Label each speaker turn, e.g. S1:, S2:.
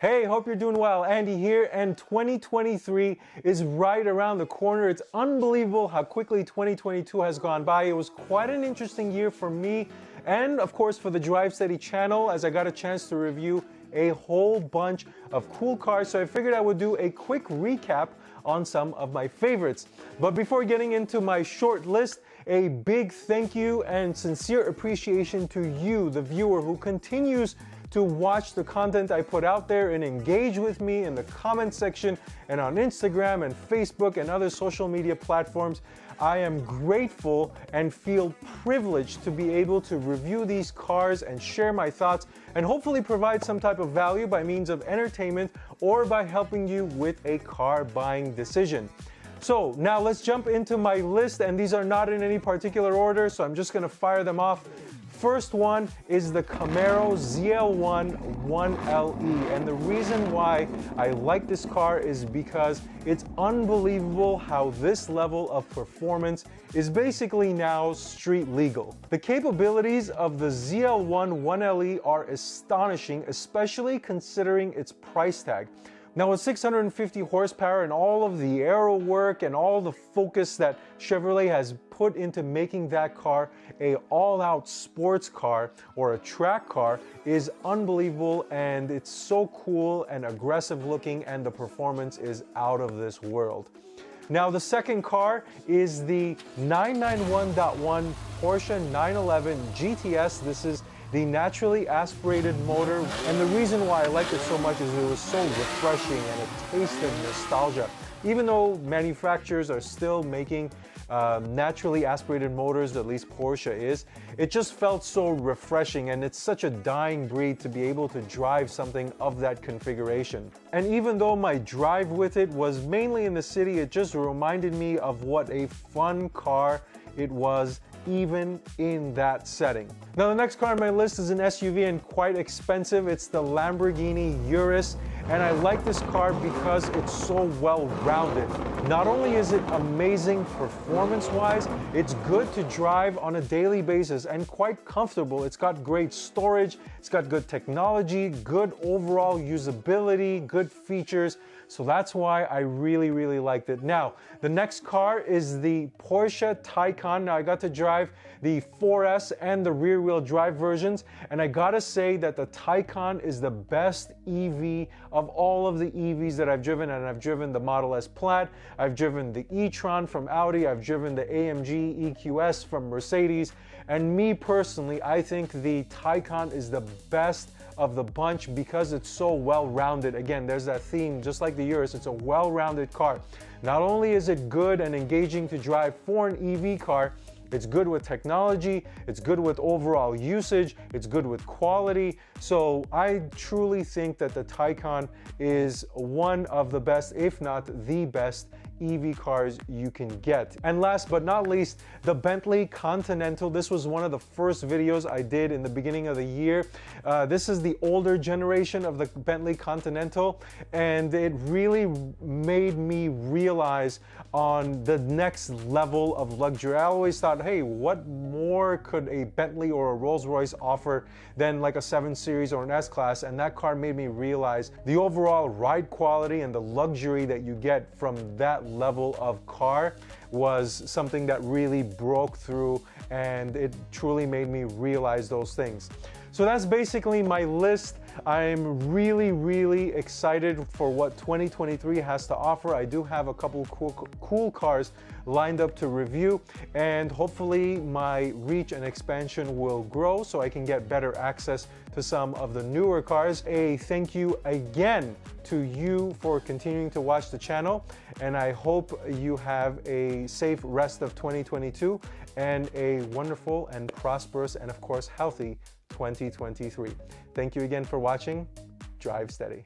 S1: Hey, hope you're doing well. Andy here, and 2023 is right around the corner. It's unbelievable how quickly 2022 has gone by. It was quite an interesting year for me and, of course, for the Drive Steady channel, as I got a chance to review a whole bunch of cool cars. So I figured I would do a quick recap on some of my favorites. But before getting into my short list, a big thank you and sincere appreciation to you, the viewer, who continues to watch the content I put out there and engage with me in the comment section and on Instagram and Facebook and other social media platforms. I am grateful and feel privileged to be able to review these cars and share my thoughts and hopefully provide some type of value by means of entertainment or by helping you with a car buying decision. So now let's jump into my list, and these are not in any particular order, so I'm just gonna fire them off. First one is the Camaro ZL1 1LE, and the reason why I like this car is because it's unbelievable how this level of performance is basically now street legal. The capabilities of the ZL1 1LE are astonishing, especially considering its price tag. Now, with 650 horsepower and all of the aero work and all the focus that Chevrolet has put into making that car a all-out sports car or a track car is unbelievable, and it's so cool and aggressive looking, and the performance is out of this world. Now, the second car is the 991.1 Porsche 911 GTS. This is the naturally aspirated motor, and the reason why I liked it so much is it was so refreshing and it tasted nostalgia. Even though manufacturers are still making naturally aspirated motors, at least Porsche is, it just felt so refreshing, and it's such a dying breed to be able to drive something of that configuration. And even though my drive with it was mainly in the city, it just reminded me of what a fun car it was even in that setting. Now, the next car on my list is an SUV and quite expensive. It's the Lamborghini Urus, and I like this car because it's so well-rounded. Not only is it amazing performance-wise, it's good to drive on a daily basis and quite comfortable. It's got great storage, it's got good technology, good overall usability, good features. So that's why I really liked it. Now, the next car is the Porsche Taycan. Now, I got to drive the 4S and the rear-wheel drive versions, and I gotta say that the Taycan is the best EV of all of the EVs that I've driven, and I've driven the Model S Plaid, I've driven the e-tron from Audi, I've driven the AMG EQS from Mercedes, and me personally, I think the Taycan is the best of the bunch because it's so well-rounded. Again, there's that theme, just like the Urus, it's a well-rounded car. Not only is it good and engaging to drive for an EV car, it's good with technology, it's good with overall usage, it's good with quality. So I truly think that the Taycan is one of the best, if not the best, EV cars you can get. And last but not least, the Bentley Continental. This was one of the first videos I did in the beginning of the year. This is the older generation of the Bentley Continental, and it really made me realize on the next level of luxury. I always thought, hey, what more could a Bentley or a Rolls-Royce offer than like a 7 Series or an S-Class? And that car made me realize the overall ride quality and the luxury that you get from that level of car was something that really broke through, and it truly made me realize those things. So that's basically my list. I'm really excited for what 2023 has to offer. I do have a couple cool cars lined up to review, and hopefully my reach and expansion will grow so I can get better access to some of the newer cars. A thank you again to you for continuing to watch the channel, and I hope you have a safe rest of 2022 and a wonderful and prosperous and, of course, healthy 2023. Thank you again for watching. Drive steady.